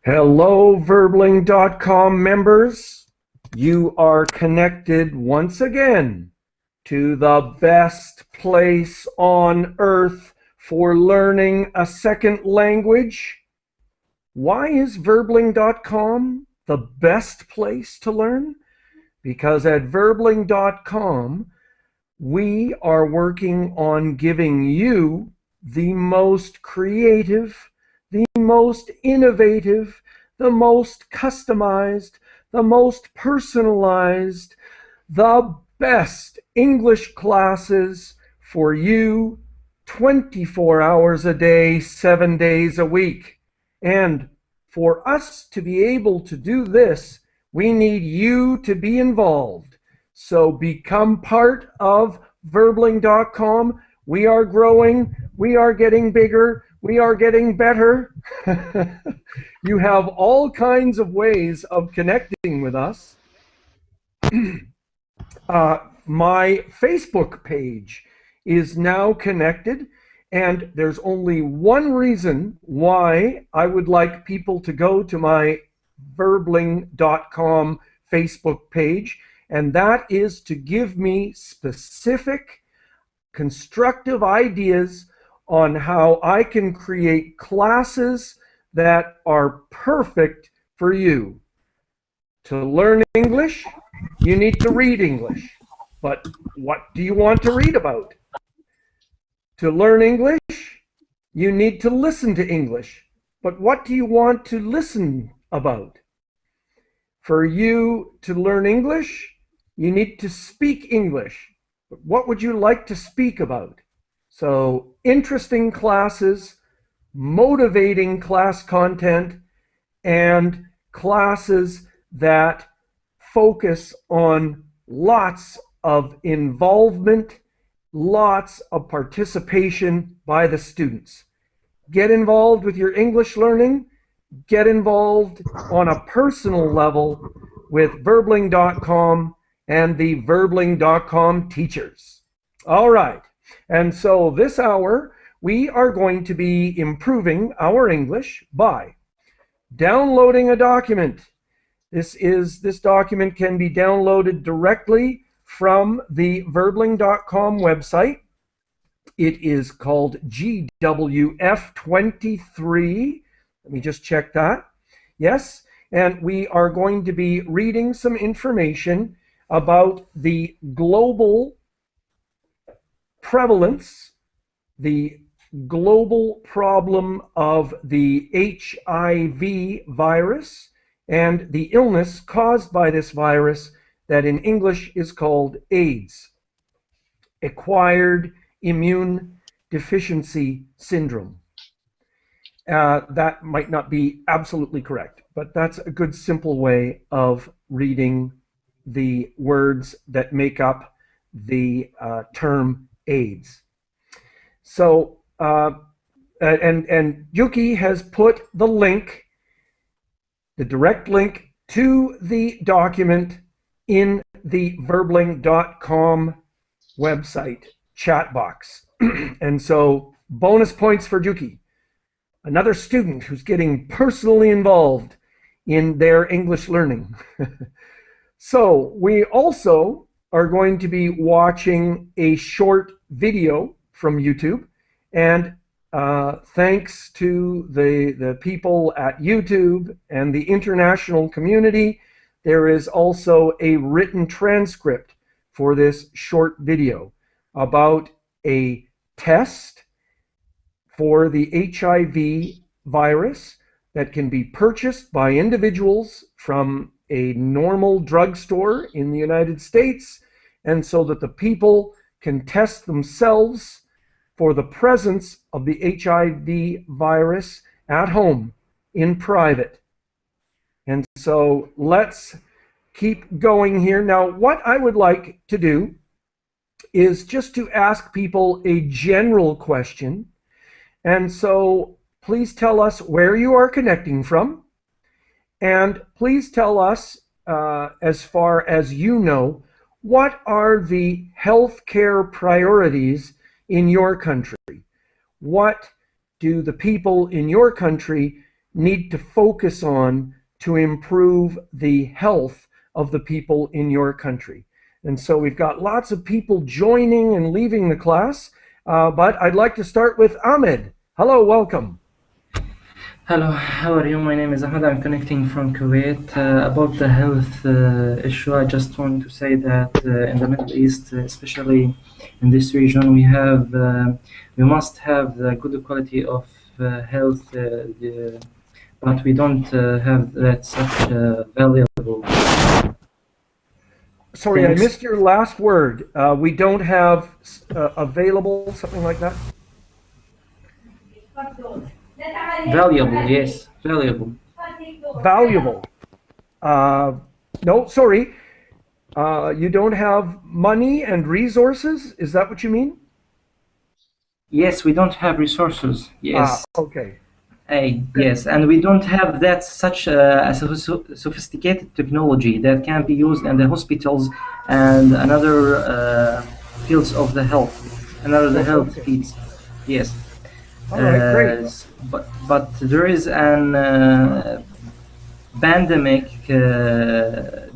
Hello, Verbling.com members. You are connected once again to the best place on earth for learning a second language. Why is Verbling.com the best place to learn? Because at Verbling.com, we are working on giving you the most creative, the most innovative, the most customized, the most personalized, the best English classes for you 24 hours a day, 7 days a week. And for us to be able to do this, we need you to be involved. So become part of Verbling.com. We are growing, we are getting bigger, we are getting better. You have all kinds of ways of connecting with us. My Facebook page is now connected, and there's only one reason why I would like people to go to my Verbling.com Facebook page, and that is to give me specific, constructive ideas on how I can create classes that are perfect for you. To learn English, you need to read English. But what do you want to read about? To learn English, you need to listen to English. But what do you want to listen about? For you to learn English, you need to speak English. But what would you like to speak about? So, interesting classes, motivating class content, and classes that focus on lots of involvement, lots of participation by the students. Get involved with your English learning. Get involved on a personal level with Verbling.com and the Verbling.com teachers. All right, and so this hour we are going to be improving our English by downloading a document. This document can be downloaded directly from the Verbling.com website. It is called GWF23. Let me just check that. Yes, and we are going to be reading some information about the global prevalence, the global problem of the HIV virus and the illness caused by this virus that in English is called AIDS, acquired immune deficiency syndrome. That might not be absolutely correct, but that's a good simple way of reading the words that make up the term AIDS. So, and Yuki has put the link, the direct link to the document in the Verbling.com website chat box. And so, bonus points for Yuki, another student who's getting personally involved in their English learning. So, we also are going to be watching a short video from YouTube, and thanks to the people at YouTube and the international community, there is also a written transcript for this short video about a test for the HIV virus that can be purchased by individuals from a normal drugstore in the United States, and so that the people can test themselves for the presence of the HIV virus at home in private. And so let's keep going here. Now, what I would like to do is just to ask people a general question. And so please tell us where you are connecting from. And please tell us as far as you know, what are the healthcare priorities in your country? What do the people in your country need to focus on to improve the health of the people in your country? And so we've got lots of people joining and leaving the class, but I'd like to start with Ahmed. Hello, welcome. Hello, how are you? My name is Ahmed. I'm connecting from Kuwait. About the health issue, I just want to say that in the Middle East, especially in this region, we must have the good quality of health, but we don't have that such valuable Sorry, I things. missed your last word. We don't have available, something like that? Valuable, yes, valuable. Valuable. No, sorry. You don't have money and resources? Is that what you mean? Yes, we don't have resources. Ah, Yes. okay. Yes, and we don't have that such a sophisticated technology that can be used in the hospitals and another fields of the health, another the health Okay. fields. Yes, All right, great. but there is an pandemic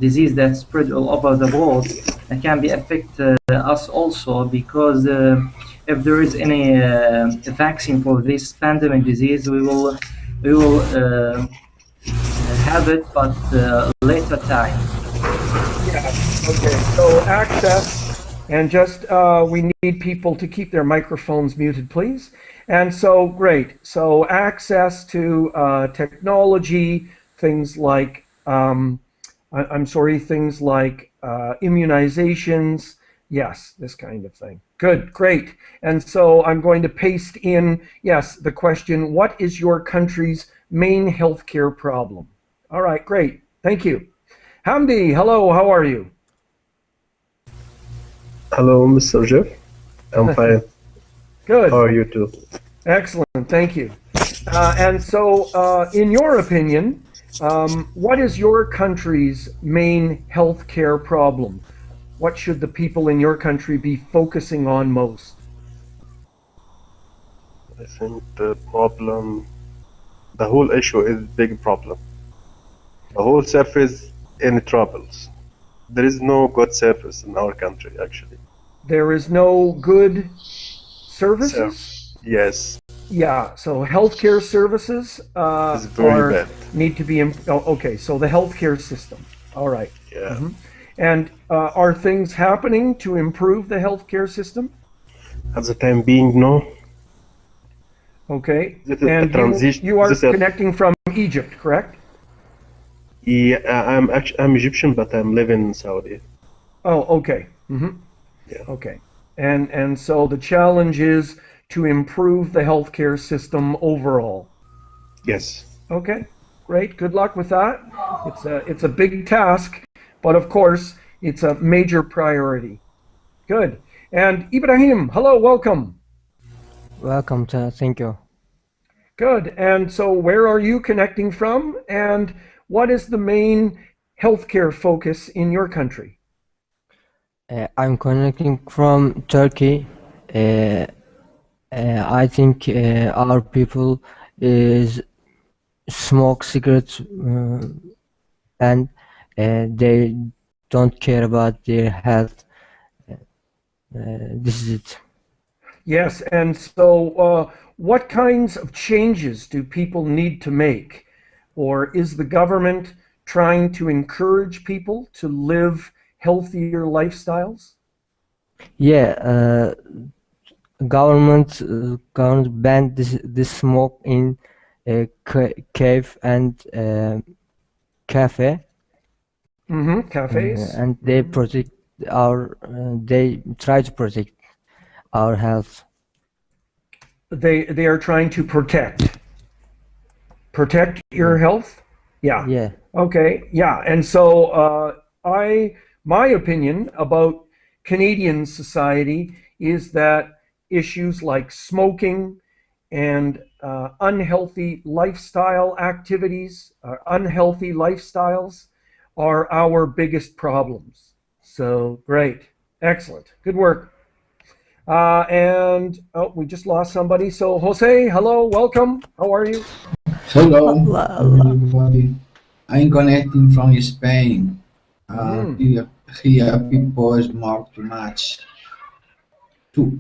disease that spread all over the world and can be affect us also because if there is any vaccine for this pandemic disease, we will have it, but later time. Yes. Okay. So access, and just we need people to keep their microphones muted, please. And so, great. So access to technology, things like, I'm sorry, things like immunizations. Yes, this kind of thing. Good, great. And so I'm going to paste in, yes, the question, what is your country's main healthcare problem? All right, great. Thank you. Hamdi, hello, how are you? Hello, Mr. Geoff. I'm fine. Good. How are you too? Excellent, thank you. And so, in your opinion, what is your country's main healthcare problem? What should the people in your country be focusing on most? I think the whole issue is big problem. The whole surface in troubles. There is no good surface in our country, actually. There is no good services? Yes, Yeah, so healthcare services it's very are bad. need to be, okay, so the healthcare system. All right. Yeah. And are things happening to improve the healthcare system? At the time being, no. Okay. This is a And transition. you are This is connecting from Egypt, correct? I'm Egyptian, but I'm living in Saudi. Oh, okay. Yeah. Okay. And so the challenge is to improve the healthcare system overall. Yes. Okay. Great. Good luck with that. It's a big task, but of course, it's a major priority. Good. And Ibrahim, hello, welcome. Welcome to, thank you. Good. And so where are you connecting from? And what is the main healthcare focus in your country? I'm connecting from Turkey. I think our people is smoke cigarettes and they don't care about their health. This is it. Yes, and so what kinds of changes do people need to make? Or is the government trying to encourage people to live healthier lifestyles? Yeah, government banned this smoke in cave and cafe, Cafes? and they protect they try to protect our health. They are trying to protect your Yeah. health? Yeah. Yeah. Okay. Yeah. And so my opinion about Canadian society is that issues like smoking and unhealthy lifestyle activities, unhealthy lifestyles are our biggest problems. So great, excellent, good work. And oh, we just lost somebody. So Jose, hello, welcome. How are you? Hello, everybody. I'm connecting from Spain. Mm. Here people smoke too much. Too.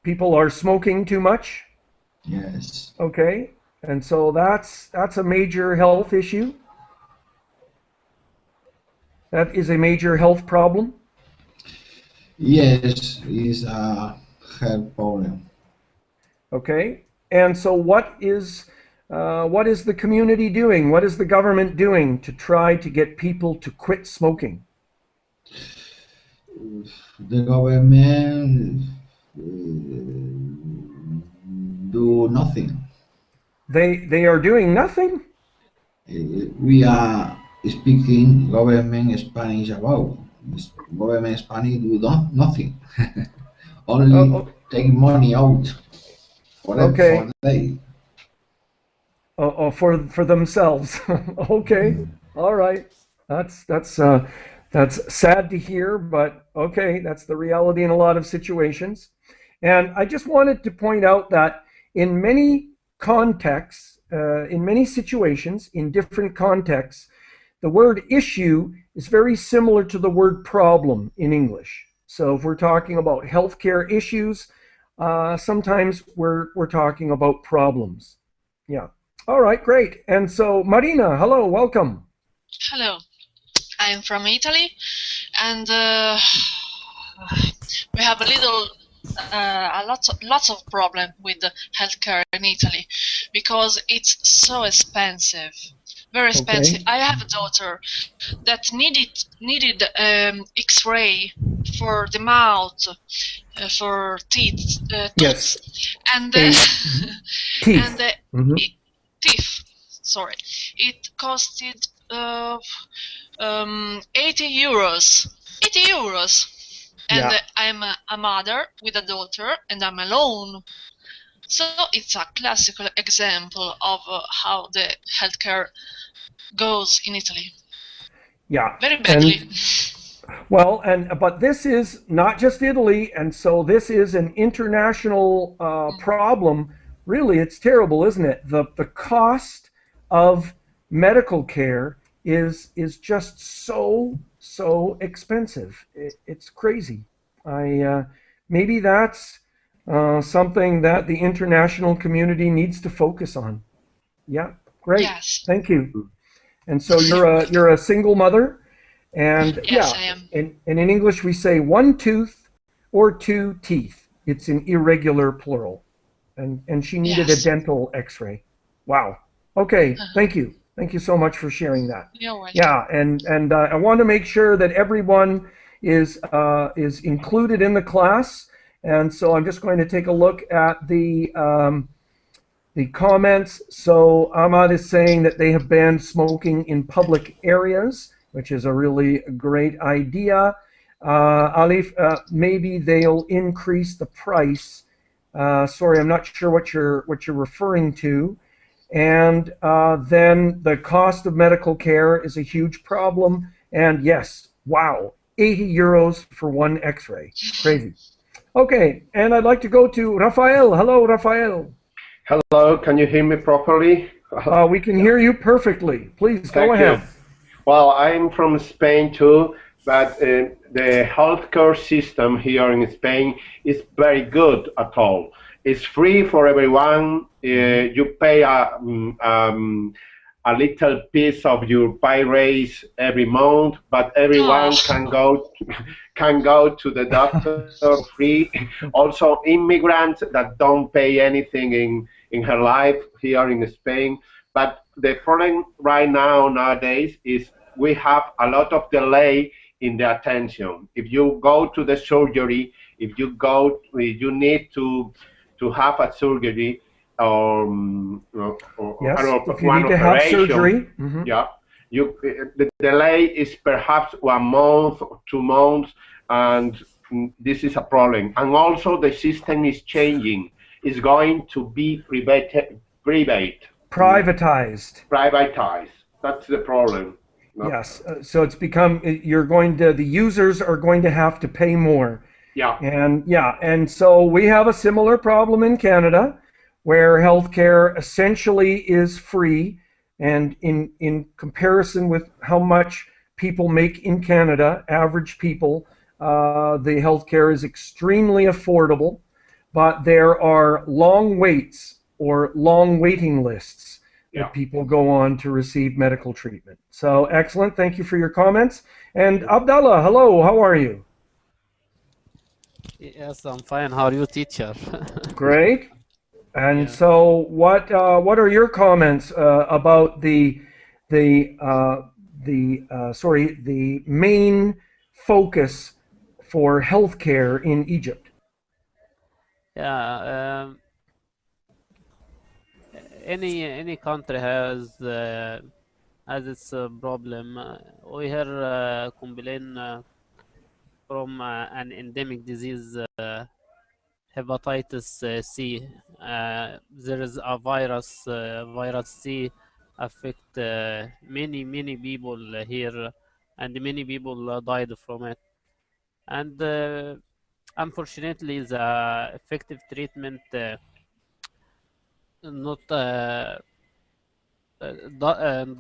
People are smoking too much. Yes. Okay, and so that's a major health issue. That is a major health problem. Yes, it's a health problem. Okay, and so what is the community doing? What is the government doing to try to get people to quit smoking? The government do nothing. They are doing nothing. We are speaking government Spanish about. Government Spanish do nothing. Only Oh, take money out for okay. the day. For themselves. Okay, all right. That's sad to hear, but okay, that's the reality in a lot of situations. And I just wanted to point out that in many contexts, in many situations, in different contexts, the word issue is very similar to the word problem in English. So if we're talking about healthcare issues, sometimes we're talking about problems. Yeah. All right, great. And so Marina, hello, welcome. Hello, I'm from Italy, and we have lots of problem with the healthcare in Italy because it's so expensive, very expensive. Okay. I have a daughter that needed X-ray for the mouth, for Yes. tooth, and Teeth. and Mhm. teeth. Sorry, it costed 80 euros. 80 euros. And Yeah. I'm a mother with a daughter, and I'm alone. So it's a classical example of how the healthcare goes in Italy. Yeah. Very badly. But this is not just Italy, and so this is an international problem. Really, it's terrible, isn't it? The cost of medical care is just so expensive. It's crazy. Maybe that's something that the international community needs to focus on. Yeah, great. Yes. Thank you. And so you're a single mother. And Yes, yeah, I am. and in English we say one tooth or two teeth. It's an irregular plural. And she needed a Yes. dental x-ray. Wow. Okay, thank you. Thank you so much for sharing that. You're welcome. Yeah, and I want to make sure that everyone is included in the class. And so I'm just going to take a look at the comments. So Ahmad is saying that they have banned smoking in public areas, which is a really great idea. Alif, maybe they'll increase the price. Sorry, I'm not sure what you're referring to. And then the cost of medical care is a huge problem. And yes, wow, 80 euros for one x-ray. Crazy. Okay, and I'd like to go to Rafael. Hello, Rafael. Hello, can you hear me properly? We can hear you perfectly. Please go Thank ahead. you. Well, I'm from Spain too, but the healthcare system here in Spain is very good at all. It's free for everyone. You pay a little piece of your pay raise every month, but everyone can go to the doctor free. Also, immigrants that don't pay anything in her life here in Spain. But the problem right now nowadays is we have a lot of delay in the attention. If you go to the surgery, if you need to have a surgery or Yes, I don't know, if you one need to have operation, surgery. yeah, the delay is perhaps 1 month, 2 months, and this is a problem. And also the system is changing. It's going to be privatized. Privatized. Privatized. That's the problem. No. Yes. So it's become, the users are going to have to pay more. Yeah. And so we have a similar problem in Canada where healthcare essentially is free. And in comparison with how much people make in Canada, average people, the healthcare is extremely affordable, but there are long waits or long waiting lists that people go on to receive medical treatment. So excellent. Thank you for your comments. And Abdallah, hello, how are you? Yes, I'm fine. How are you, teacher? Great. And Yeah. so what are your comments about the main focus for healthcare in Egypt? Yeah, any country has its problem. We hear complain from an endemic disease, hepatitis C. There is a virus C, affect many people here, and many people died from it. And unfortunately, the effective treatment not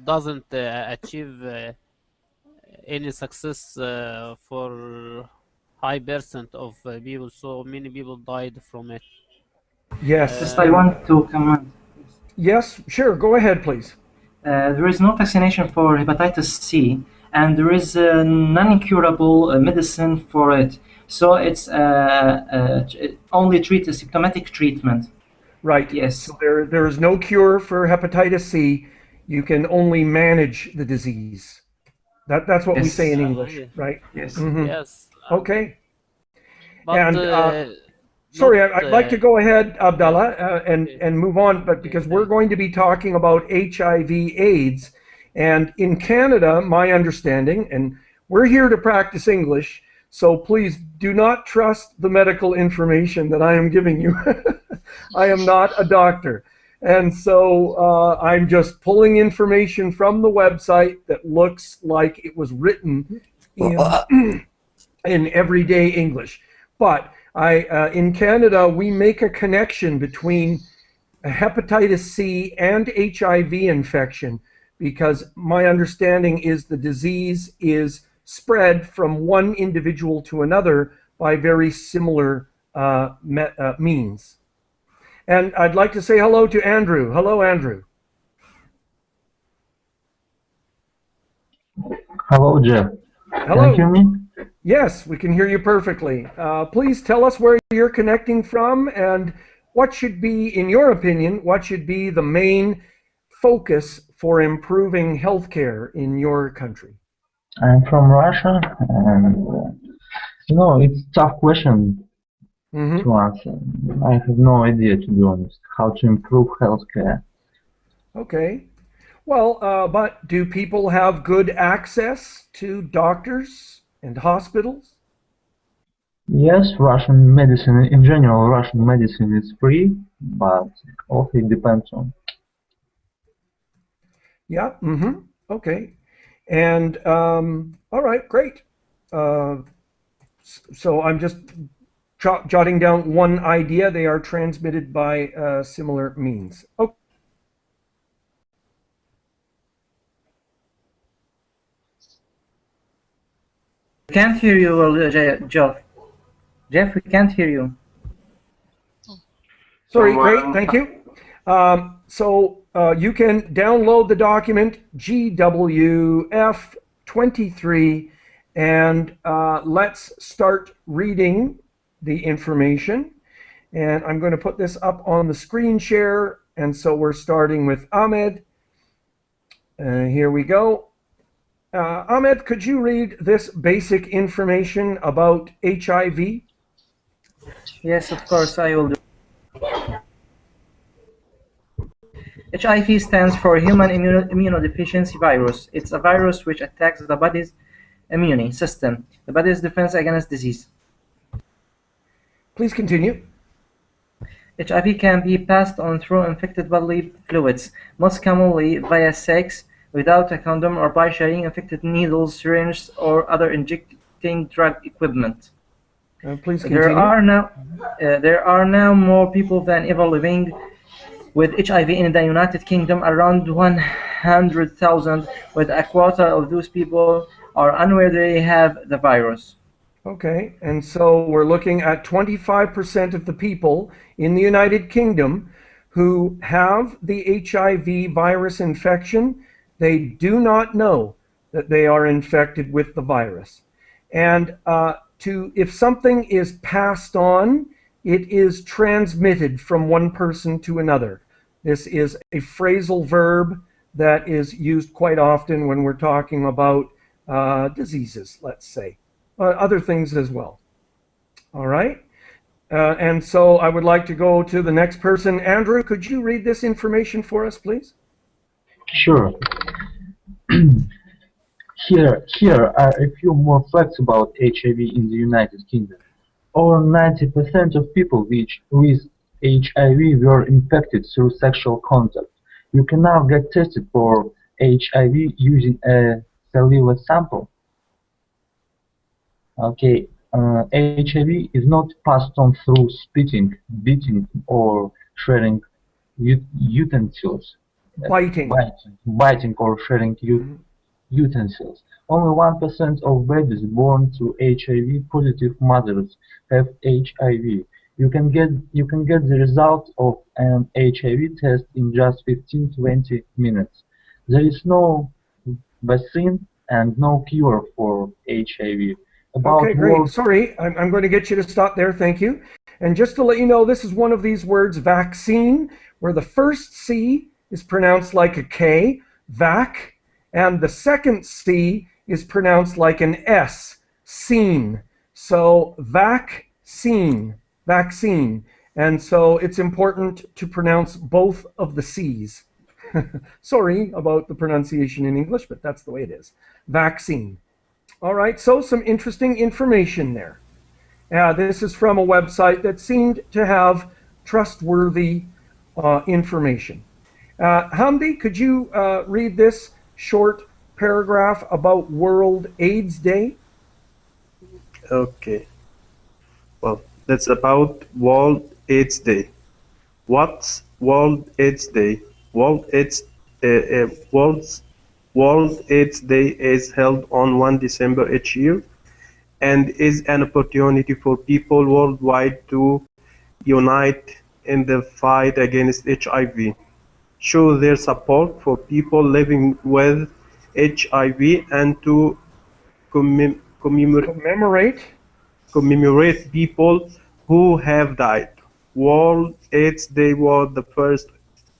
doesn't achieve any success for high percent of people. So many people died from it. Yes. Just I want to comment. Yes, sure. Go ahead, please. There is no vaccination for hepatitis C, and there is a non-curable medicine for it. So it's only symptomatic treatment. Right. Yes. So there is no cure for hepatitis C. You can only manage the disease. That's what we Yes. say in English, right? Yes. Mhm. Yes. Okay. But And sorry, I'd like to go ahead, Abdallah, okay. and move on, but because we're going to be talking about HIV/AIDS, and in Canada, my understanding, and we're here to practice English, so please do not trust the medical information that I am giving you. I am not a doctor. And so I'm just pulling information from the website that looks like it was written in everyday English. But in Canada, we make a connection between hepatitis C and HIV infection because my understanding is the disease is spread from one individual to another by very similar means. And I'd like to say hello to Andrew. Hello, Andrew. Hello, Geoff. Hello. Can you hear me? Yes, we can hear you perfectly. Please tell us where you're connecting from and what should be, in your opinion, what should be the main focus for improving healthcare in your country? I'm from Russia, and it's a tough question to answer. I have no idea, to be honest, how to improve healthcare. Okay. Well, but do people have good access to doctors and hospitals? Yes, Russian medicine, in general, Russian medicine is free, but also it depends on. Yeah, okay. And, all right, great. So I'm just jotting down one idea. They are transmitted by similar means. Okay. We can't hear you, Geoff. Geoff, we can't hear you. Sorry, great, thank you. So you can download the document GWF23 and let's start reading the information. And I'm going to put this up on the screen share. And so we're starting with Ahmed. Here we go. Ahmed, could you read this basic information about HIV? Yes, of course, I will do. HIV stands for Human Immunodeficiency Virus. It's a virus which attacks the body's immune system, the body's defense against disease. Please continue. HIV can be passed on through infected bodily fluids, most commonly via sex, without a condom or by sharing infected needles, syringes, or other injecting drug equipment. Please continue. There are now more people than ever living with HIV in the United Kingdom, around 100,000, with a quarter of those people are unaware they have the virus. Okay, and so we're looking at 25% of the people in the United Kingdom who have the HIV virus infection. They do not know that they are infected with the virus. And if something is passed on, it is transmitted from one person to another. This is a phrasal verb that is used quite often when we're talking about diseases, let's say. Other things as well. All right. And so I would like to go to the next person. Andrew, could you read this information for us, please? Sure. Here are a few more facts about HIV in the United Kingdom. Over 90% of people with HIV were infected through sexual contact. You can now get tested for HIV using a saliva sample. Okay, HIV is not passed on through spitting, beating, or sharing utensils. Biting or sharing utensils. Only 1% of babies born to HIV-positive mothers have HIV. You can get the result of an HIV test in just 15-20 minutes. There is no vaccine and no cure for HIV. Okay, great. Sorry, I'm going to get you to stop there. Thank you. And just to let you know, this is one of these words, vaccine, where the first C is pronounced like a K, vac, and the second C is pronounced like an S, scene. So vaccine. And so it's important to pronounce both of the C's. Sorry about the pronunciation in English, but that's the way it is. Vaccine. All right, so some interesting information there. This is from a website that seemed to have trustworthy information. Hamdi, could you read this short paragraph about World AIDS Day? Okay. Well, that's about World AIDS Day. What's World AIDS Day? World AIDS Day is held on 1 December each year and is an opportunity for people worldwide to unite in the fight against HIV, show their support for people living with HIV, and to commemorate people who have died. World AIDS Day was the first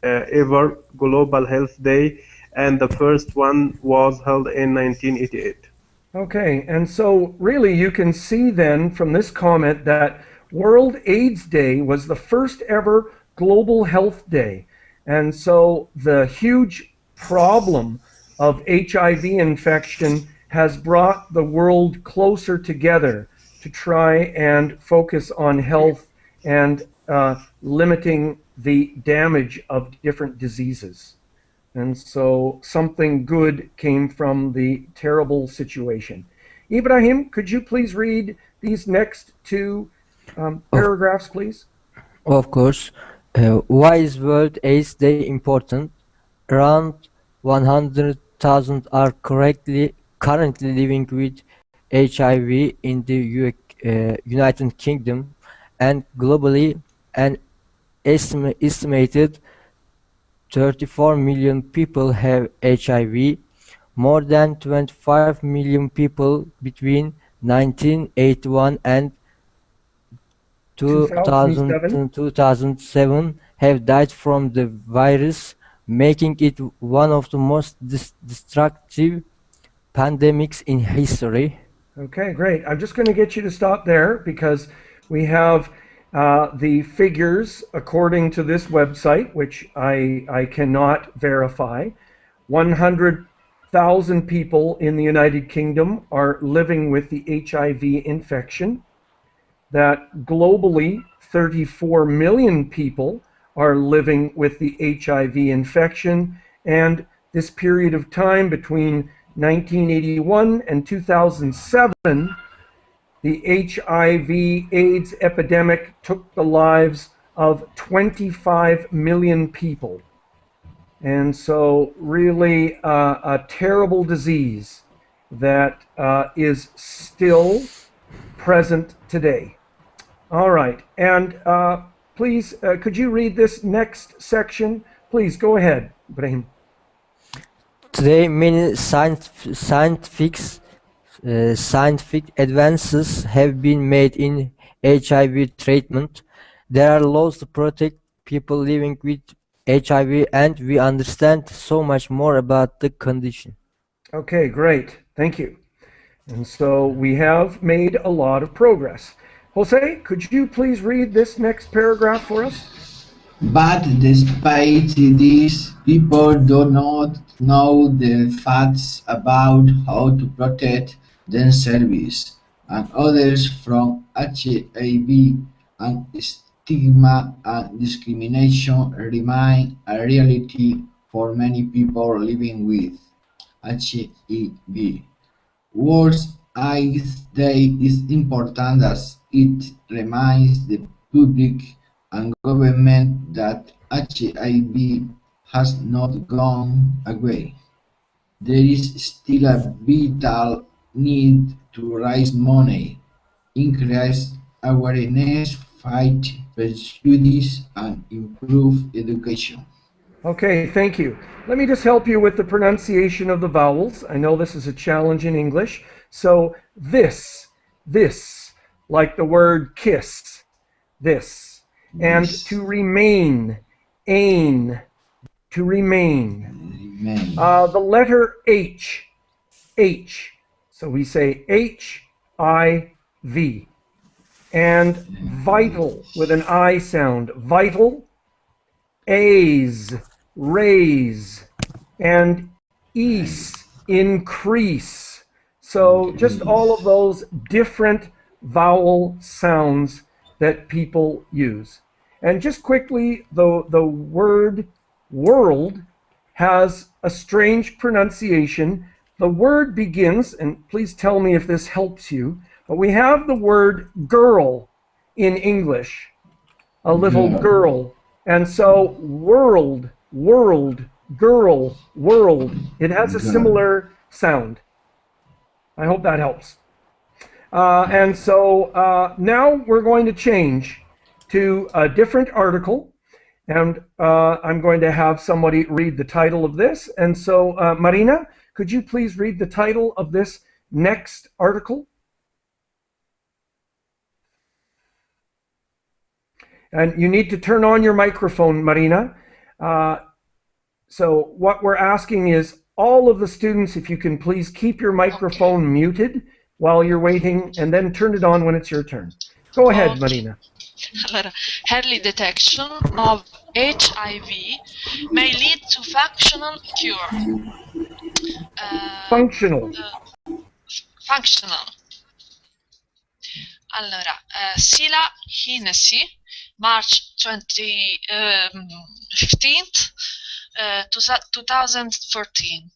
ever global health day, and the first one was held in 1988. Okay, and so really you can see then from this comment that World AIDS Day was the first ever global health day. And so the huge problem of HIV infection has brought the world closer together to try and focus on health and limiting the damage of different diseases. And so something good came from the terrible situation. Ibrahim, could you please read these next two paragraphs, please? Of course. Why is World AIDS Day important? Around 100,000 are currently living with HIV in the United Kingdom, and globally an estimated 34 million people have HIV. More than 25 million people between 1981 and 2007 have died from the virus, making it one of the most destructive pandemics in history. Okay, great. I'm just going to get you to stop there because we have the figures according to this website, which I cannot verify. 100,000 people in the United Kingdom are living with the HIV infection. That globally 34 million people are living with the HIV infection, and this period of time between 1981 and 2007, the HIV/AIDS epidemic took the lives of 25 million people. And so really a terrible disease that is still present today. All right, and please, could you read this next section? Please, go ahead, Ibrahim. Today, many scientific advances have been made in HIV treatment. There are laws to protect people living with HIV, and we understand so much more about the condition. Okay, great. Thank you. And so we have made a lot of progress. Jose, could you please read this next paragraph for us? But despite this, people do not know the facts about how to protect themselves and others from HIV, and stigma and discrimination remain a reality for many people living with HIV. Worse, I think is important as it reminds the public and government that HIV has not gone away. There is still a vital need to raise money, increase awareness, fight prejudice, and improve education. Okay, thank you. Let me just help you with the pronunciation of the vowels. I know this is a challenge in English. So this, like the word kiss, this. And to remain, ain, to remain. The letter H. So we say H-I-V. And vital with an I sound, vital, A's, raise, and ease, increase. So just all of those different vowel sounds that people use. And just quickly, the word world has a strange pronunciation. The word begins, and please tell me if this helps you, but we have the word girl in English, a little girl. And so world, girl, world, it has a similar sound. I hope that helps. And so now we're going to change to a different article, and I'm going to have somebody read the title of this. And so Marina, could you please read the title of this next article? And you need to turn on your microphone, Marina. So what we're asking is all of the students, if you can please keep your microphone muted while you're waiting, and then turn it on when it's your turn. Go ahead, Marina. Allora, early detection of HIV may lead to functional cure. Functional. Functional. Allora, Sila Hennessy, March 15th, 2014.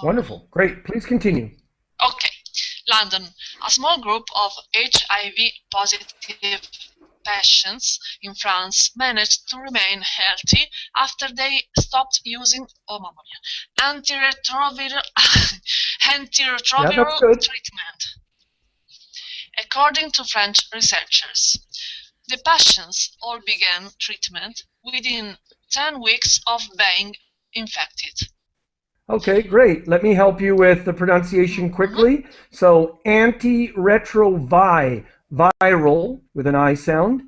Wonderful. Great. Please continue. Okay. London. A small group of HIV-positive patients in France managed to remain healthy after they stopped using antiretroviral treatment. According to French researchers, the patients all began treatment within 10 weeks of being infected. Okay, great. Let me help you with the pronunciation quickly. So viral with an I sound.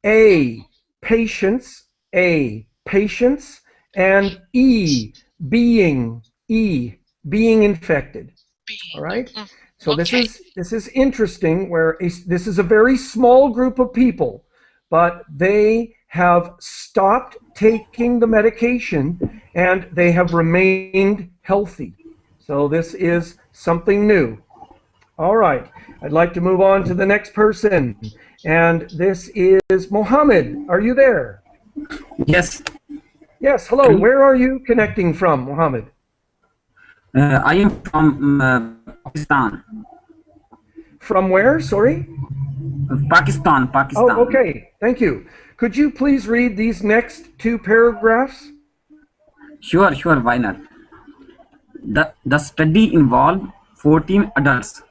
Patients, and being infected. All right. So this is interesting. This is a very small group of people, but they have stopped taking the medication and they have remained healthy. So this is something new. All right, I'd like to move on to the next person, and this is Mohammed. Are you there? Yes. Yes, hello. Where are you connecting from, Mohammed? I am from Pakistan. From where, sorry? Pakistan. Oh, okay. Thank you. Could you please read these next two paragraphs? Sure, why not? The study involved 14 adults.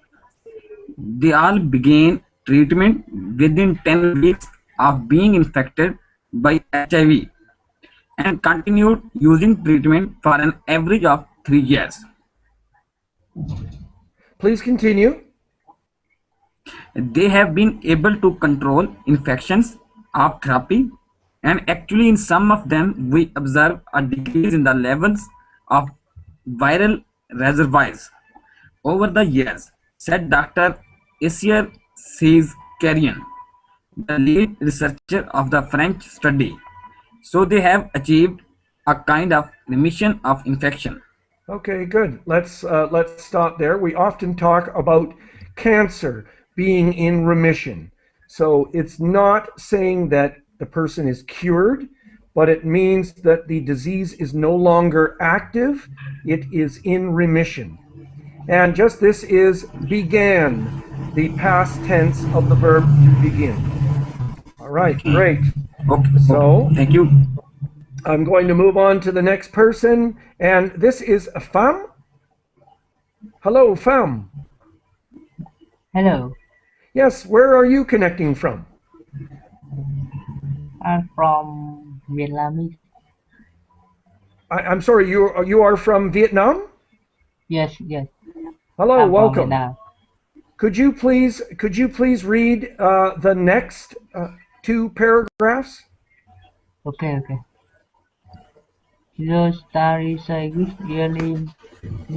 They all began treatment within 10 weeks of being infected by HIV and continued using treatment for an average of 3 years. Please continue. They have been able to control infections of therapy, and actually in some of them we observe a decrease in the levels of viral reservoirs over the years, said Dr. Asier Carian, the lead researcher of the French study. So they have achieved a kind of remission of infection. Okay, good. Let's stop there. We often talk about cancer being in remission. So it's not saying that the person is cured, but it means that the disease is no longer active. It is in remission. And just this is began, the past tense of the verb to begin. All right, great. So, thank you. I'm going to move on to the next person, and this is a femme. Hello, femme. Hello. Yes, where are you connecting from? I'm from Vietnam. I'm sorry, you are from Vietnam? Yes. Hello, I'm welcome. From Vietnam. Could you please read the next two paragraphs? Okay. The study suggests early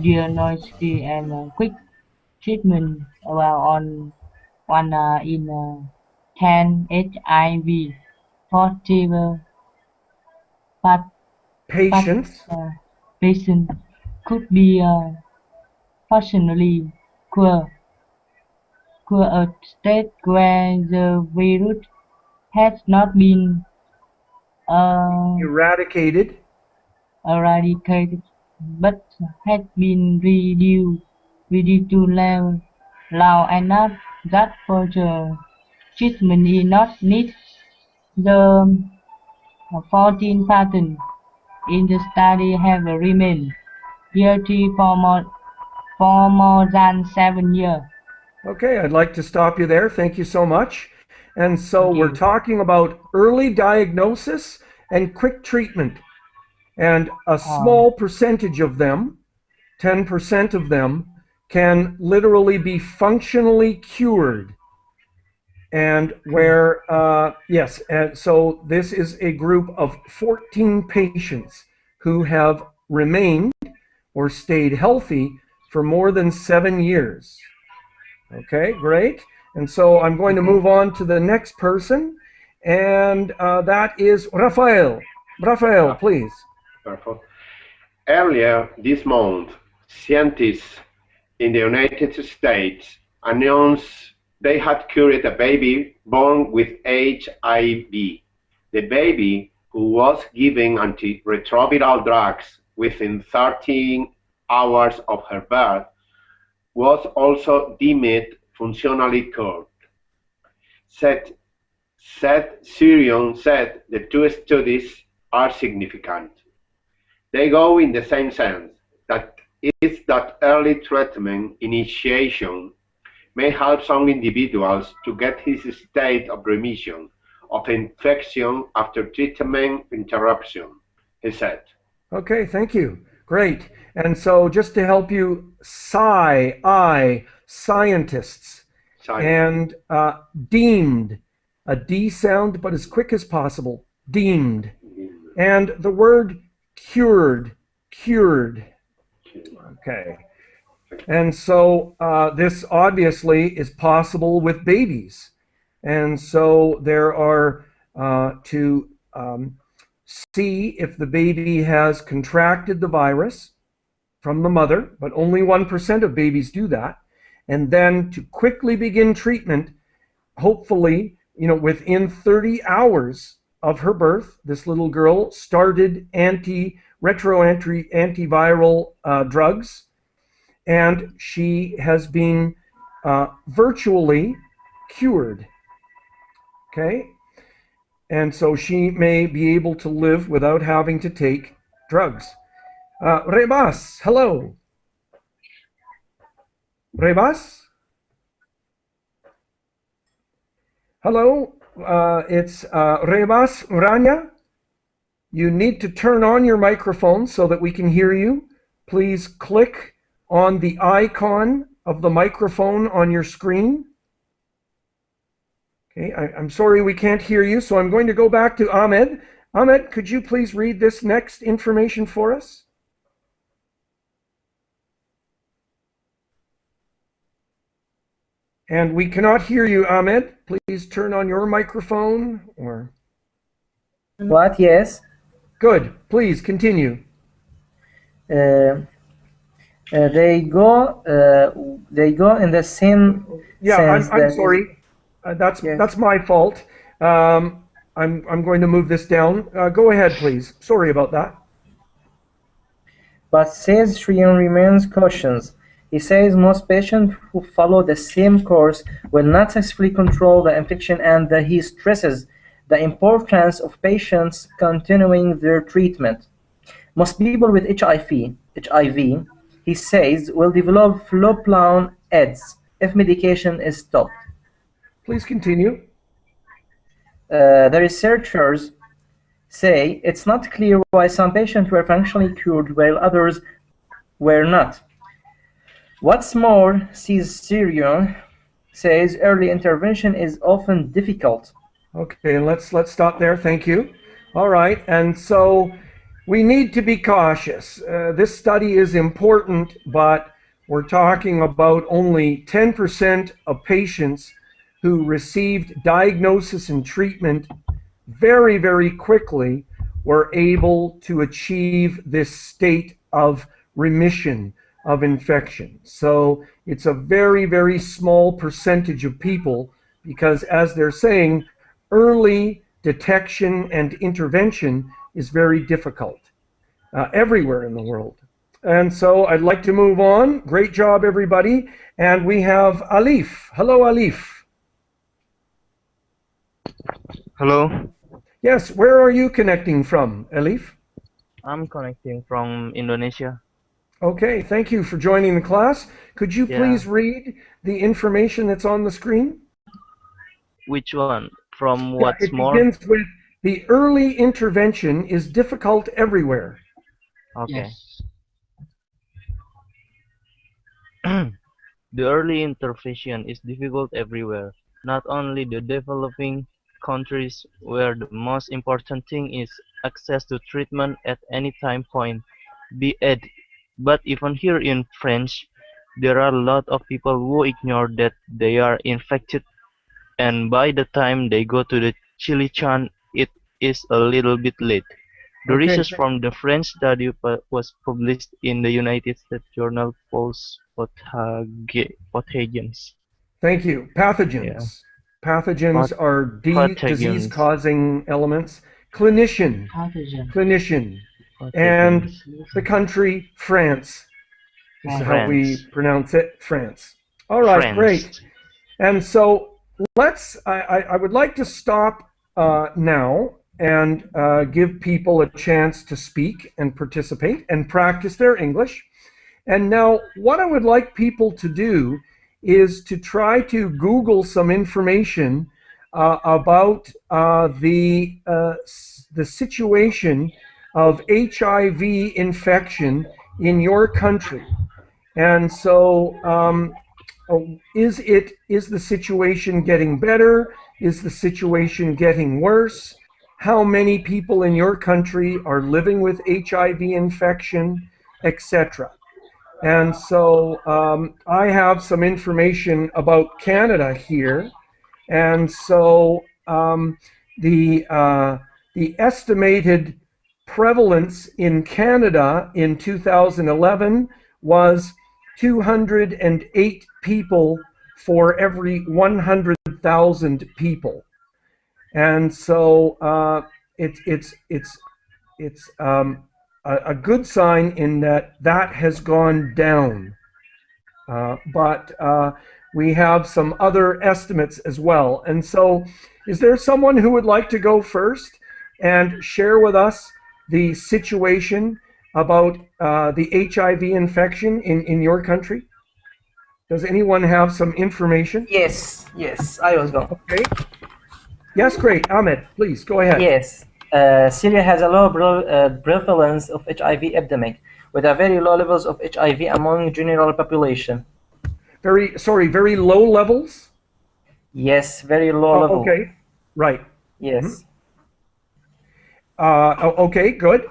diagnosis and quick treatment about one in 10 HIV positive patients could be functionally cured a state where the virus has not been eradicated, but has been reduced to level low enough that further treatment is not needed. The 14 patients in the study have remained healthy for more than 7 years. Okay, I'd like to stop you there. Thank you so much. And so we're talking about early diagnosis and quick treatment. And a small percentage of them, 10% of them, can literally be functionally cured. And where, yes, and so this is a group of 14 patients who have remained or stayed healthy for more than 7 years. Okay, great. And so I'm going to move on to the next person, and that is Rafael. Rafael, please. Perfect. Earlier this month, scientists in the United States announced they had cured a baby born with HIV. The baby, who was given antiretroviral drugs within 13 hours of her birth, was also deemed functionally cured. Said Sirion said the two studies are significant. They go in the same sense, that is that early treatment initiation may help some individuals to get his state of remission of infection after treatment interruption, he said. Okay, thank you. Great. And so just to help you, scientists, and deemed, a D sound, but as quick as possible, deemed. And the word cured. Okay. And so this obviously is possible with babies. And so there are to see if the baby has contracted the virus from the mother, but only 1% of babies do that. And then to quickly begin treatment, hopefully, within 30 hours of her birth, this little girl started antiviral drugs, and she has been virtually cured. Okay? And so she may be able to live without having to take drugs. Rebas, hello. Rebas? Hello, it's Rebas Urania. You need to turn on your microphone so that we can hear you. Please click on the icon of the microphone on your screen. Okay, I'm sorry we can't hear you, so I'm going to go back to Ahmed. Ahmed, could you please read this next information for us? And we cannot hear you, Ahmed. Please turn on your microphone. Or What? Yes. Good. Please continue. They go in the same sense. I'm sorry. That's my fault. I'm going to move this down. Go ahead, please. Sorry about that. But says Sriyan remains cautious. He says most patients who follow the same course will not successfully control the infection, and that he stresses the importance of patients continuing their treatment. Most people with HIV, he says, will develop full-blown AIDS if medication is stopped. Please continue. The researchers say it's not clear why some patients were functionally cured while others were not. What's more, Sirion says early intervention is often difficult. Okay, let's stop there. Thank you. All right, and so we need to be cautious. This study is important, but we're talking about only 10% of patients who received diagnosis and treatment very, very quickly were able to achieve this state of remission of infection. So it's a very, very small percentage of people because, as they're saying, early detection and intervention is very difficult everywhere in the world. And so I'd like to move on. Great job, everybody. And we have Alif. Hello, Alif. Hello. Yes, where are you connecting from, Alif? I'm connecting from Indonesia. Okay, thank you for joining the class. Could you please read the information that's on the screen? Which one? From what's more? It begins with the early intervention is difficult everywhere. Okay. Yes. The early intervention is difficult everywhere, not only the developing countries where the most important thing is access to treatment at any time point, be it. But even here in France, there are a lot of people who ignore that they are infected, and by the time they go to the Chilichan, it is a little bit late. The research from the French study was published in the United States journal Pulse Pathogens. Thank you. Pathogens. Yeah. Pathogens are disease-causing elements. Clinician. Clinician. And the country, France. This is how we pronounce it, France. All right, great. And so I would like to stop now and give people a chance to speak and participate and practice their English. And now what I would like people to do is to try to Google some information about the situation of HIV infection in your country. And so is the situation getting better? Is the situation getting worse? How many people in your country are living with HIV infection, etc.? And so I have some information about Canada here. And so the estimated prevalence in Canada in 2011 was 208 people for every 100,000 people. And so it's a good sign in that that has gone down. But we have some other estimates as well. And so is there someone who would like to go first and share with us the situation about the HIV infection in your country? Does anyone have some information? Yes, I will go. Okay. Yes, great. Ahmed, please, go ahead. Yes. Syria has a low prevalence of HIV epidemic, with a very low levels of HIV among general population. Very low levels? Yes, very low level. Okay, right. Yes. Okay, good.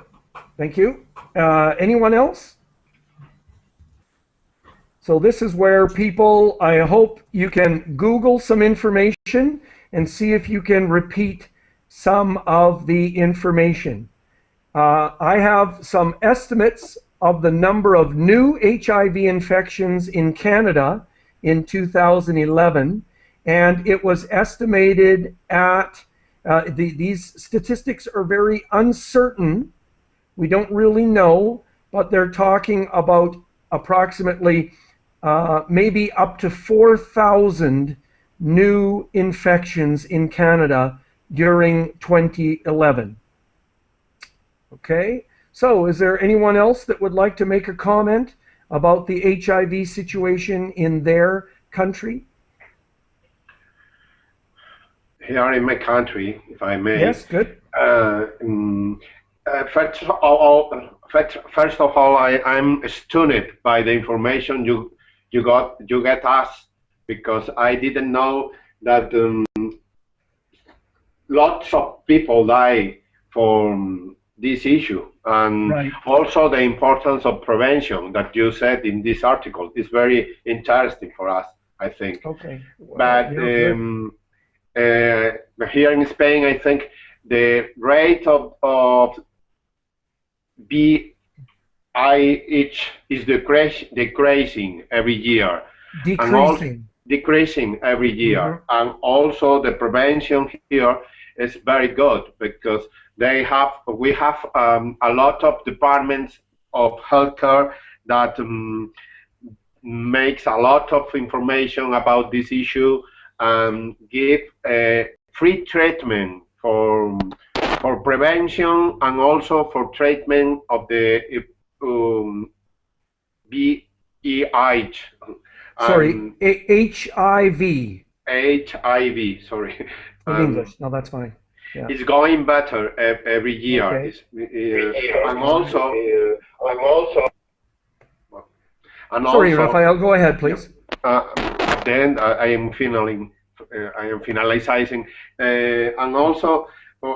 Thank you. Anyone else? So this is where people, I hope you can Google some information and see if you can repeat some of the information. I have some estimates of the number of new HIV infections in Canada in 2011, and it was estimated at, these statistics are very uncertain. We don't really know, but they're talking about approximately maybe up to 4,000 new infections in Canada during 2011. Okay, so is there anyone else that would like to make a comment about the HIV situation in their country? Here in my country, if I may. Yes, good. First of all, I'm stunned by the information you get us, because I didn't know that lots of people die from this issue, and also the importance of prevention that you said in this article is very interesting for us, I think. Okay. But here in Spain, I think the rate of VIH is decreasing every year. Decreasing every year, and also the prevention here is very good, because we have a lot of departments of healthcare that makes a lot of information about this issue and give free treatment for prevention and also for treatment of the VIH. Sorry, HIV. HIV, sorry. In English, no, that's fine. Yeah. It's going better every year. Okay. Sorry, Rafael, go ahead, please. Then I am finalizing, and also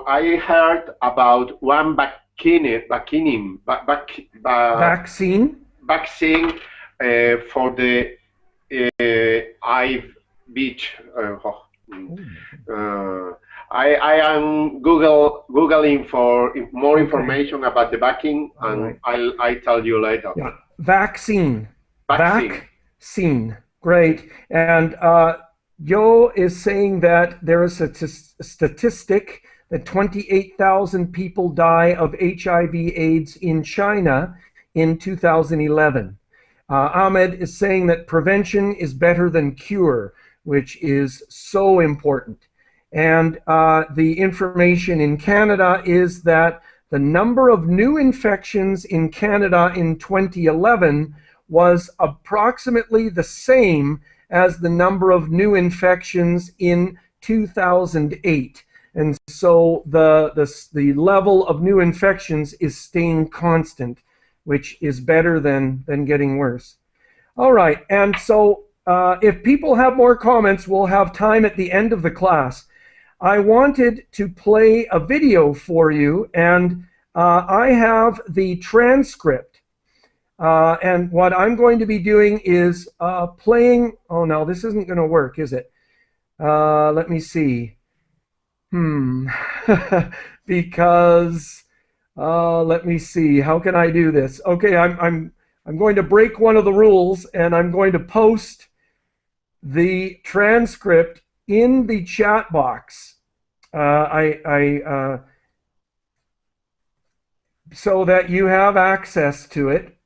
I heard about one vaccine for the I am googling for more information about the vaccine, and I'll tell you later. Yeah. Vaccine. Great. And Joe is saying that there is a statistic that 28,000 people die of HIV/AIDS in China in 2011. Ahmed is saying that prevention is better than cure, which is so important. And the information in Canada is that the number of new infections in Canada in 2011 was approximately the same as the number of new infections in 2008. And so the level of new infections is staying constant, which is better than getting worse. All right, and so if people have more comments, we'll have time at the end of the class. I wanted to play a video for you, and I have the transcript. And what I'm going to be doing is playing, oh no, this isn't going to work, is it? Let me see. Because, let me see, how can I do this? Okay, I'm going to break one of the rules, and I'm going to post the transcript in the chat box. so that you have access to it,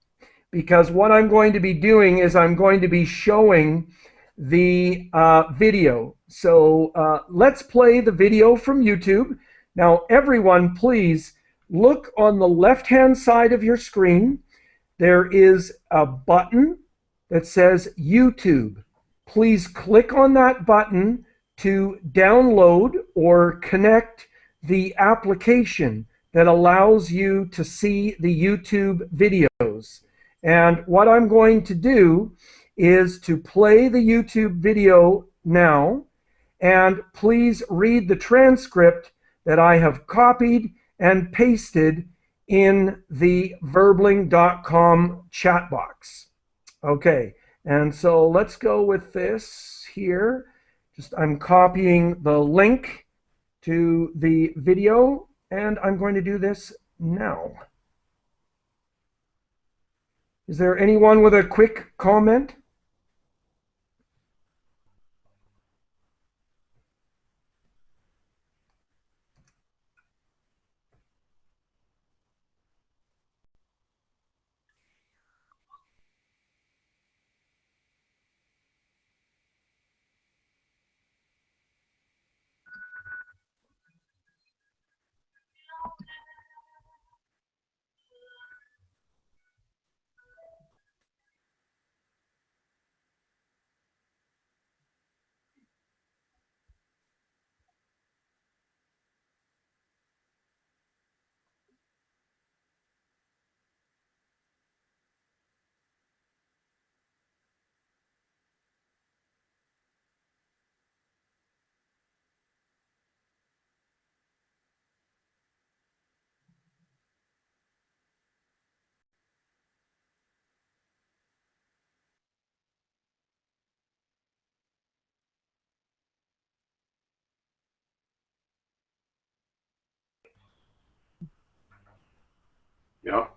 because what I'm going to be doing is I'm going to be showing the video. So let's play the video from YouTube. Now, everyone, please look on the left-hand side of your screen. There is a button that says YouTube. Please click on that button to download or connect the application that allows you to see the YouTube videos. And what I'm going to do is to play the YouTube video now, and please read the transcript that I have copied and pasted in the verbling.com chat box. Okay, and so let's go with this here. I'm copying the link to the video, and I'm going to do this now. Is there anyone with a quick comment? Yeah.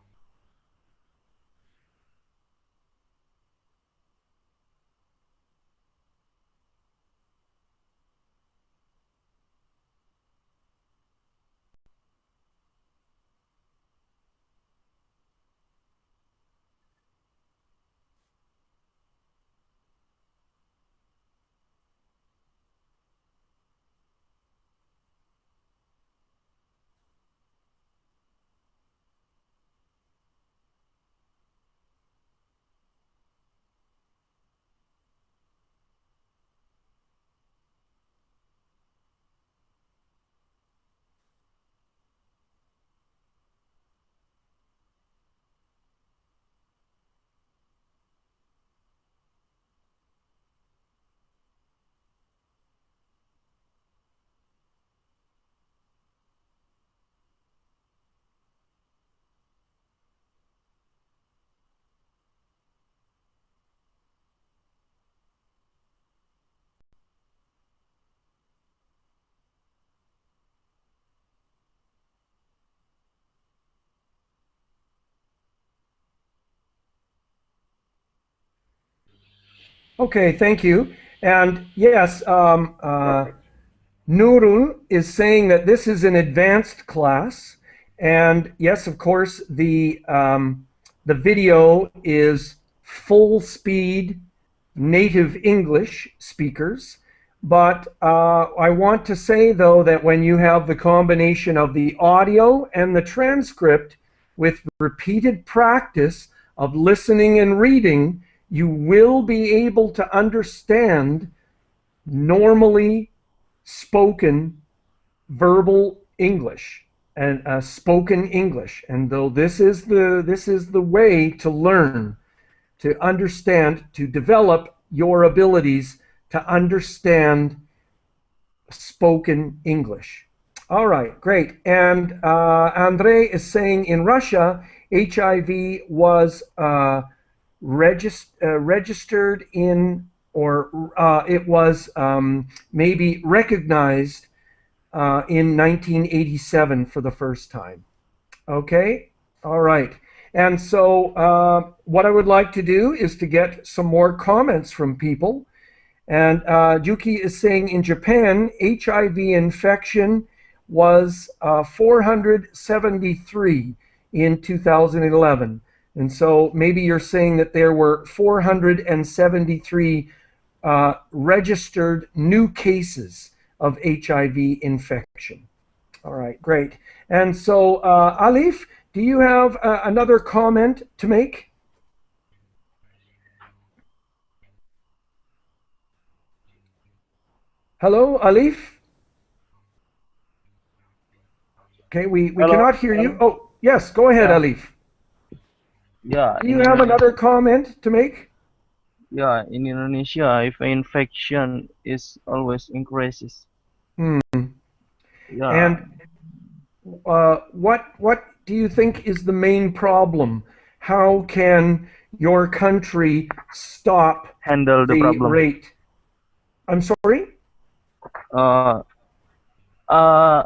Okay, thank you. And yes, Nurul is saying that this is an advanced class. And yes, of course, the video is full speed native English speakers. But I want to say, though, that when you have the combination of the audio and the transcript with repeated practice of listening and reading, you will be able to understand normally spoken verbal English and spoken English. And though this is the way to learn, to understand, to develop your abilities to understand spoken English. All right, great. And Andrei is saying in Russia, HIV was registered in, or it was maybe recognized in 1987 for the first time. Okay, all right. And so what I would like to do is to get some more comments from people. And Juki is saying in Japan, HIV infection was 473 in 2011. And so maybe you're saying that there were 473 registered new cases of HIV infection. All right, great. And so, Alif, do you have another comment to make? Hello, Alif? Okay, we cannot hear you. Oh, yes, go ahead, Yeah. Alif. Yeah, Do you have another comment to make? yeah, in Indonesia, if infection is always increases. Hmm. Yeah, And what do you think is the main problem? How can your country stop handle the the problem. rate? I'm sorry? Uh, uh,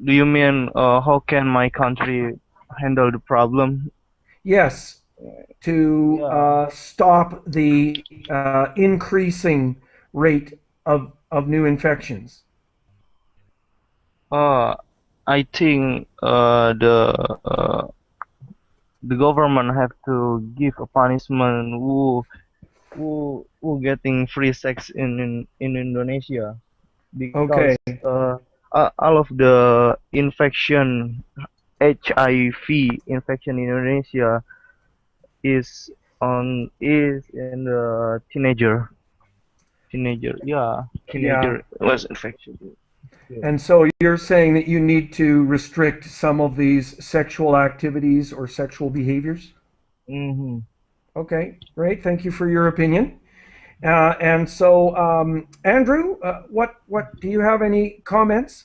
do you mean how can my country handle the problem? Yes, to stop the increasing rate of new infections. I think the government have to give a punishment who getting free sex in Indonesia, because Okay. all of the infection HIV infection in Indonesia is in the teenager Yeah. was infected. And so you're saying that you need to restrict some of these sexual activities or sexual behaviors? Mm-hmm. Okay, great. Thank you for your opinion. And so, Andrew, what do you have any comments?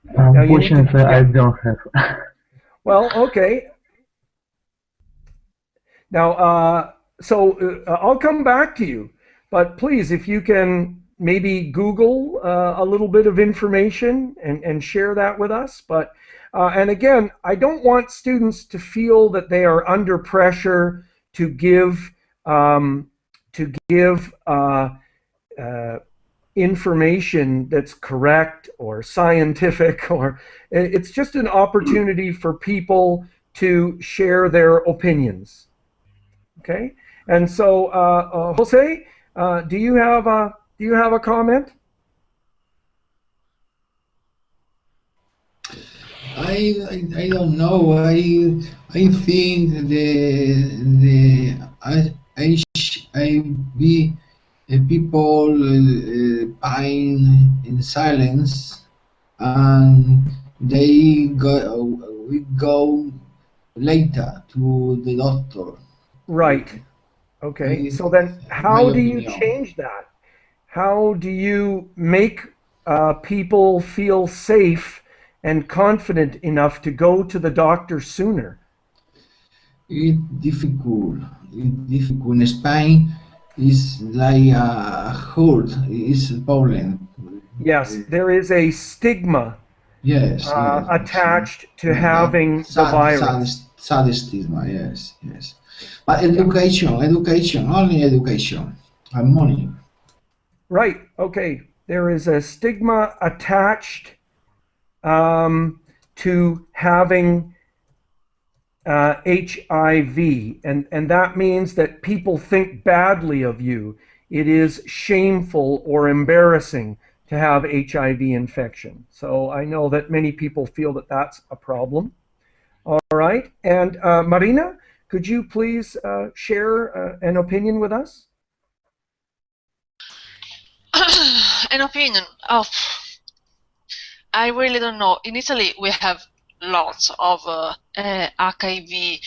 Now you need to, Unfortunately, I don't have. well, okay. Now, so I'll come back to you, but please, if you can maybe Google a little bit of information and share that with us. But and again, I don't want students to feel that they are under pressure to give um, information that's correct or scientific, or it's just an opportunity for people to share their opinions. Okay, and so Jose, do you have a comment? I don't know. I think the HIV people pine in silence, and we go later to the doctor. Right. Okay. So then, My how do you opinion. change that? How do you make people feel safe and confident enough to go to the doctor sooner? It's difficult. It's difficult. In Spain, it's like a hurt. It's a problem. Yes, there is a stigma Yes, yes. attached to Yeah, having the virus. sad stigma. Yes, yes. But education, only education and money. Right. Okay. There is a stigma attached to having HIV, and that means that people think badly of you. It is shameful or embarrassing to have HIV infection. So I know that many people feel that that's a problem. All right. And Marina, could you please share an opinion with us? An opinion. Oh, I really don't know. In Italy, we have lots of HIV.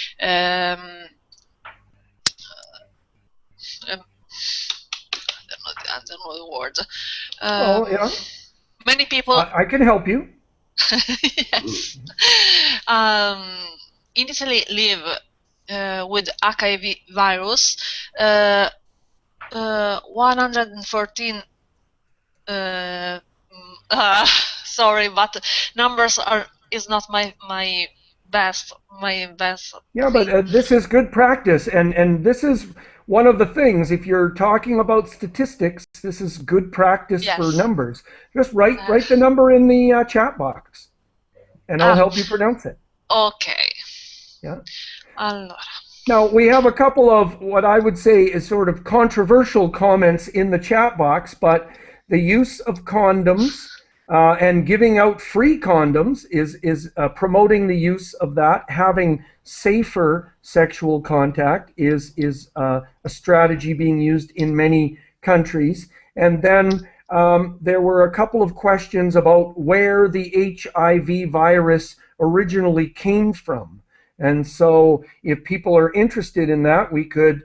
I don't know the word. Oh, yeah. Many people. I can help you. Yes. In Italy, live with HIV virus. 114. Sorry, but numbers is not my best, my best. Yeah, but this is good practice, and this is one of the things. If you're talking about statistics, this is good practice for numbers. Just write the number in the chat box, and I'll help you pronounce it. Okay. Yeah. Allora. Now, we have a couple of what I would say is sort of controversial comments in the chat box, but the use of condoms and giving out free condoms is promoting the use of that. Having safer sexual contact is a strategy being used in many countries. And then there were a couple of questions about where the HIV virus originally came from. And so if people are interested in that, we could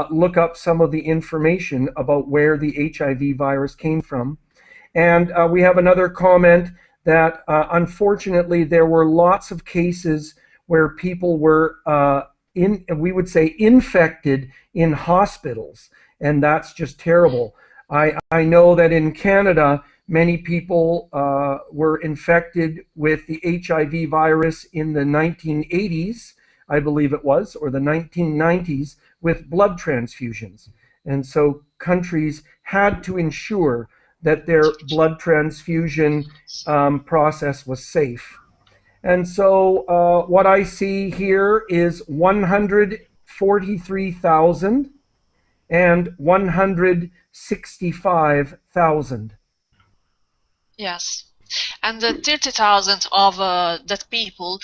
look up some of the information about where the HIV virus came from. And we have another comment that unfortunately there were lots of cases where people were, we would say, infected in hospitals. And that's just terrible. I know that in Canada, many people were infected with the HIV virus in the 1980s, I believe it was, or the 1990s, with blood transfusions. And so countries had to ensure that their blood transfusion process was safe. And so what I see here is 143,000 and 165,000. Yes, and the 30,000 of that people,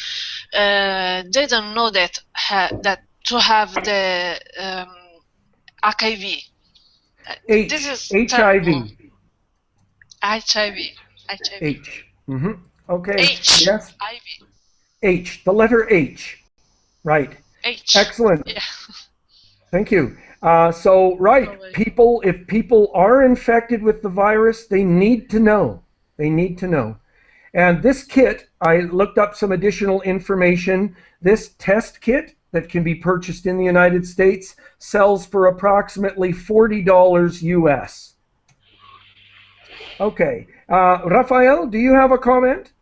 they don't know that that to have the HIV. This is HIV. HIV. H. Mm-hmm. Okay. H. Yes. IV. H. The letter H. Right. H. Excellent. Yeah. Thank you. So, right, if people are infected with the virus, they need to know. They need to know. And this kit, I looked up some additional information. This test kit that can be purchased in the United States sells for approximately $40 US. Okay. Rafael, do you have a comment?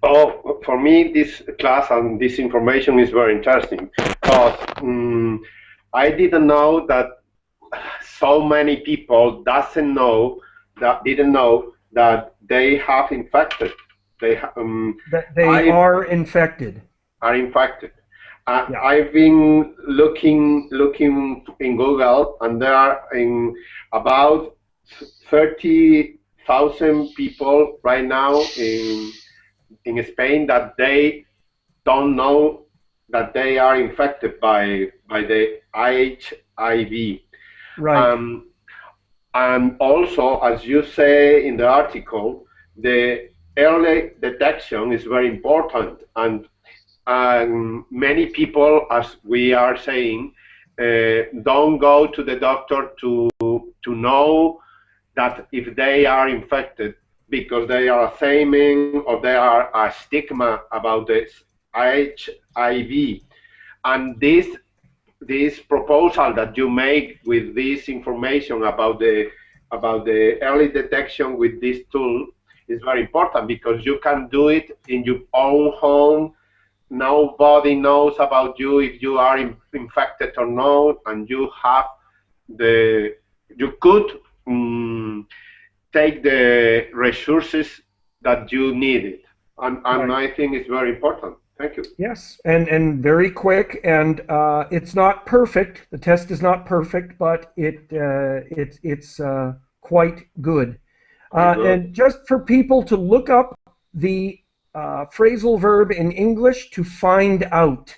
Oh, for me, this class and this information is very interesting because I didn't know that so many people didn't know that they have infected. They are infected. Are infected. I've been looking in Google, and there are about 30,000 people right now in Spain that they don't know that they are infected by the HIV. Right. And also, as you say in the article, the early detection is very important, and many people, as we are saying, don't go to the doctor to know that if they are infected, because they are assuming or there are a stigma about this HIV. And this proposal that you make with this information about the early detection with this tool is very important, because you can do it in your own home. Nobody knows about you if you are infected or not, and you could take the resources that you needed, and I think it's very important. Thank you. Yes, and very quick, and it's not perfect. The test is not perfect, but it's quite good. And just for people to look up the phrasal verb in English, to find out.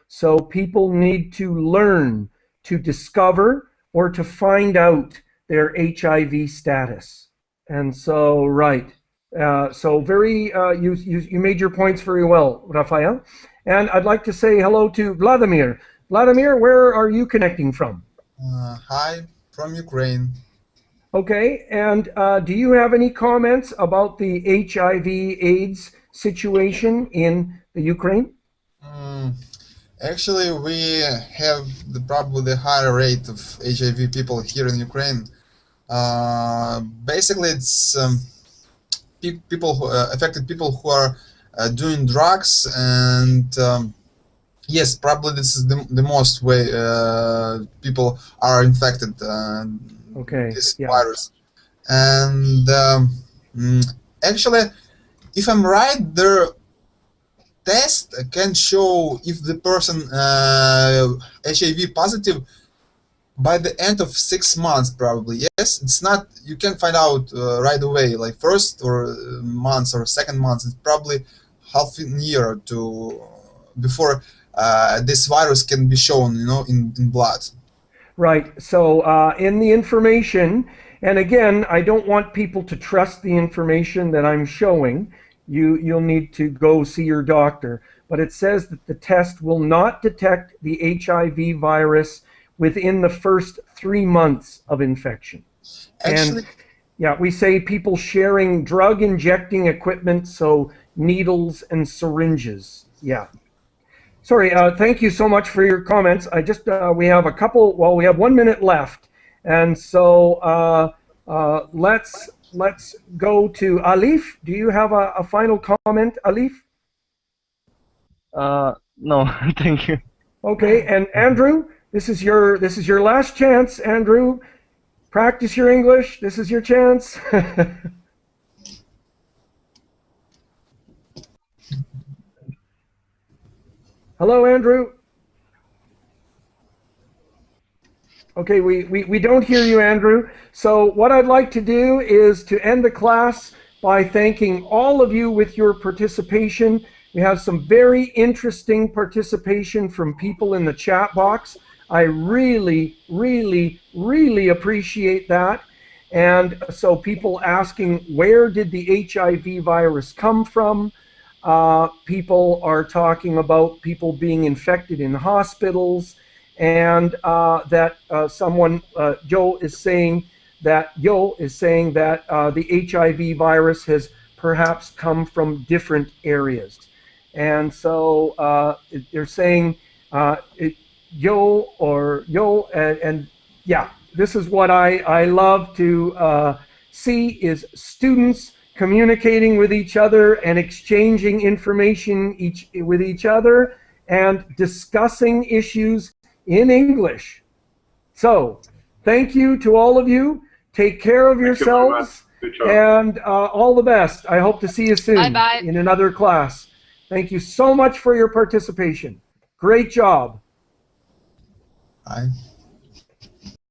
So people need to learn, to discover, or to find out their HIV status. And so, right. So very, you made your points very well, Rafael. And I'd like to say hello to Vladimir. Vladimir, where are you connecting from? Hi, from Ukraine. Okay, and do you have any comments about the HIV/AIDS situation in the Ukraine? Actually, we have probably the higher rate of HIV people here in Ukraine. Basically, it's affected people who are doing drugs, and yes, probably this is the most way people are infected this virus. And actually, if I'm right, their test can show if the person HIV positive by the end of 6 months, probably. Yes, it's not, you can find out right away, like first or months or second months. It's probably half a year to before this virus can be shown, you know, in blood. Right. So in the information, and again, I don't want people to trust the information that I'm showing. You'll need to go see your doctor. But it says that the test will not detect the HIV virus within the first 3 months of infection. Actually, and yeah, we say people sharing drug injecting equipment, so needles and syringes. Yeah. Sorry, thank you so much for your comments. I just, we have a couple, well, we have 1 minute left. And so let's go to Alif. Do you have a final comment, Alif? No, thank you. Okay, and Andrew, this is your last chance, Andrew. Practice your English. This is your chance. Hello, Andrew. Okay, we don't hear you, Andrew. So what I'd like to do is to end the class by thanking all of you with your participation. We have some very interesting participation from people in the chat box. I really, really, really appreciate that. And so people asking, where did the HIV virus come from? People are talking about people being infected in hospitals, and that someone, Joe is saying that the HIV virus has perhaps come from different areas. And so they're saying and yeah, this is what I love to see, is students communicating with each other and exchanging information with each other and discussing issues in English. So thank you to all of you. Take care of yourselves, and all the best. I hope to see you soon in another class. Thank you so much for your participation. Great job. Bye.